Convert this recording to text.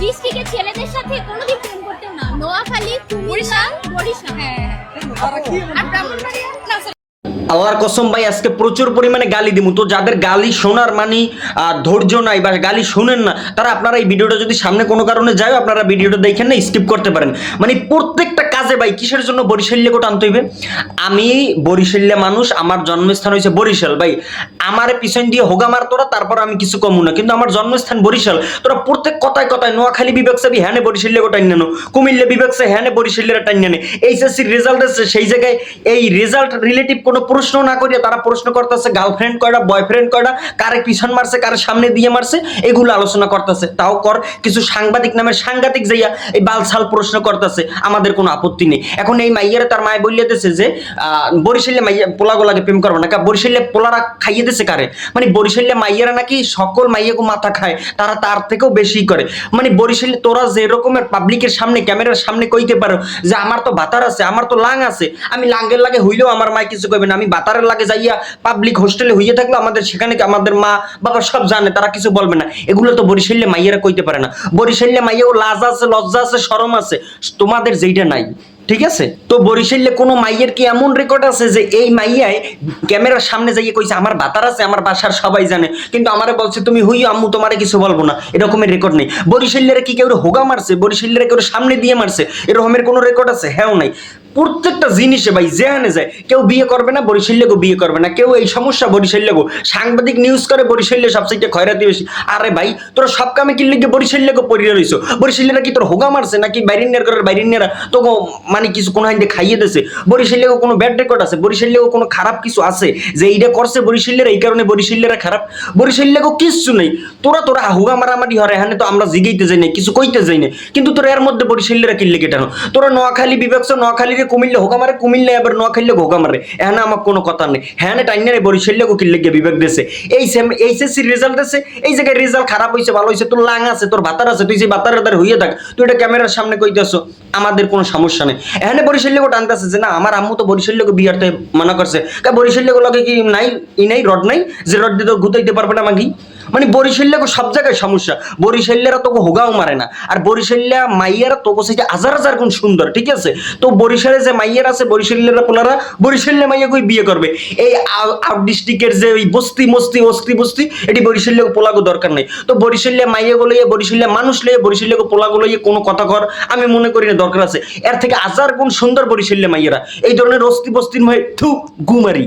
ডিস্ট্রিক্টের ছেলেদের সাথে কোনোদিন প্রেম করতেও না। নোয়াখালী, কুমিল্লা, বরিশাল। হ্যাঁ। আর ব্রাহ্মণবাড়িয়া না। আল্লাহর কসম ভাই আজকে প্রচুর পরিমাণে গালি দিমু। তো যাদের গালি শোনার মানে ধৈর্য নাই বা গালি শুনেন না, তারা আপনারা এই ভিডিওটা যদি সামনে কোনো কারণে যায়, আপনারা ভিডিওটা দেখেন না, স্কিপ করতে পারেন। মানে প্রত্যেকটা কাজে ভাই কিসের জন্য বরিশাল্য কোটা আনতে হইবে? আমি বরিশাল্য মানুষ, আমার জন্মস্থান হয়েছে বরিশাল। ভাই আমার পিছন দিয়ে হোগা মার তোরা, তারপর আমি কিছু কমু না, কিন্তু আমার জন্মস্থান বরিশাল। তোরা প্রত্যেক কথায় কথায় নোয়াখালী বিভাগ চাবি হ্যাঁ বরিশাল্য কোটা টাইন নেনো, কুমিল্লা বিভাগ চে হ্যাঁ বরিশাল্যের টাইন নেনে। এইচএসসির রেজাল্ট আছে, সেই জায়গায় এই রেজাল্ট রিলেটিভ কোনো প্রশ্ন না করিয়া তারা প্রশ্ন করতেছে গার্লফ্রেন্ড কয়টা, বয়ফ্রেন্ড কয়টা, কারে পিছন মারছে, কারে সামনে দিয়ে মারছে, এগুলো আলোচনা করতেছে। তাও কর কিছু সাংবাদিক নামের সাংঘাতিক যাইয়া এই বালছাল প্রশ্ন করতেছে, আমাদের কোনো আপত্তি নেই। এখন এই মাইয়ারে তার মায়ে বলিয়ে দিয়েছে যে বরিশালে মাইয়া পোলাগুলাকে প্রেম করবো না, বরিশালে পোলারা খাইয়ে দিয়েছে কারে, মানে বরিশালে মাইয়ারা নাকি সকল মাইয়াকে মাথা খায়, তারা তার থেকেও বেশি করে। মানে বরিশালে তোরা যে রকমের পাবলিকের সামনে ক্যামেরার সামনে কইতে পারো যে আমার তো বাতার আছে, আমার তো লাং আছে, আমি লাঙ্গের লাগে হইলেও আমার মায় কিছু কইবে না, আমি বাতারের লাগে যাইয়া পাবলিক হোস্টেলে হইয়ে থাকলে আমাদের সেখানে আমাদের মা বাবা সব জানে, তারা কিছু বলবে না। এগুলো তো বরিশালে মাইয়ারা কইতে পারে না। বরিশালে মাইয়াও লাজ আছে, লজ্জা আছে, শরম আছে, তোমাদের যেইটা নাই। ঠিক আছে? তো বরিশালে কোনো মাইয়ের কি এমন রেকর্ড আছে যে এই মাইয়ায় ক্যামেরার সামনে যাইয়ে কইছে আমার বাতার আছে, আমার বাসার সবাই জানে, কিন্তু আমারে বলছে তুমি হইও আম্মু তোমারে কিছু বলবো না, এরকমের রেকর্ড নেই। বরিশালের কি কেউ হোগা মারছে, বরিশালের কেউ সামনে দিয়ে মারছে, এরকমের কোনো রেকর্ড আছে? হ্যাঁ নাই। প্রত্যেকটা জিনিসে ভাই যেখানে যায় কেউ বিয়ে করবে না, বরিশাল্যগো বিয়ে করবে না, কেউ এই সমস্যা বরিশাল্যগো সাংবাদিক নিউজ করে বরিশাল্য সবচেয়ে খয়রাতি বেশি। আরে ভাই তোরা সব কামে কিনলে গিয়ে বরিশাল্যগো পড়িয়ে রইছো, বরিশাল্যরা কি তোর হোগা মারছে নাকি বাইরিনের ঘরের বাইরিনেরা তোকে মানে কিছু কোনো হাইন্দে খাইয়ে দিয়েছে? বরিশাল্যগো কোনো ব্যাড রেকর্ড আছে? বরিশাল্যগো কোনো খারাপ কিছু আছে যে এইটা করছে বরিশাল্যরা এই কারণে বরিশাল্যরা খারাপ? বরিশাল্যগো কিচ্ছু নেই। তোরা হোগা মারামারি হরে, এখানে তো আমরা জিগাইতে যাই না, কিছু কইতে যাই না, কিন্তু তোরা এর মধ্যে বরিশাল্যরা কিনলে কেটানো? তোরা নোয়াখালী বিভাগ নোয়াখালীর কুমিল্লা হোগা মারে, কুমিল্লা এবার নোয়াখালী হোগা মারে, এখানে আমার কোনো কথা নেই। হ্যাঁ টাইনে বরিশাল্য কিনলে গিয়ে বিভাগ দিয়েছে, এই সেম এইচএসসি রেজাল্ট আছে, এই জায়গায় রেজাল্ট খারাপ হয়েছে ভালো হয়েছে, তোর লাং আছে, তোর ভাতার আছে, তুই যে ভাতারের দ্বারা হইয়ে থাক, তুই এটা ক্যামেরার সামনে কইতেছো, আমাদের কোনো সমস্যা নেই। এখানে বরিশাল্য টানতেছে যে না আমার আম্মু তো বরিশাল্য বিয়ারতে মানা করছে, বরিশাল্য লগে কি নাই ই নাই রড নাই যে রড দিয়ে তো গুতাইতে পারবে না মাগি? মানে বরিশাল্য সব জায়গায় সমস্যা। বরিশাল্যরা তোকে হোগাও মারে না, আর বরিশাল্যা মাইয়ারা তোকে সেটা হাজার হাজার গুণ সুন্দর। ঠিক আছে? তো বরিশালে যে মাইয়ার আছে বরিশাল্যরা পোলারা বরিশাল্য মাইয়া কই বিয়ে করবে? এই আউট ডিস্ট্রিক্টের যে ওই বস্তি মস্তি অস্তি বস্তি এটি বরিশাল্য পোলাগো দরকার নেই। তো বরিশাল্য মাইয়া গুলো বরিশাল্য মানুষ লইয়ে বরিশাল্য পোলাগুলো কোনো কথা কর আমি মনে করি না দরকার আছে। এর থেকে হাজার গুণ সুন্দর বরিশাল্য মাইয়ারা। এই ধরনের অস্তি বস্তির মধ্যে থু গুমারি।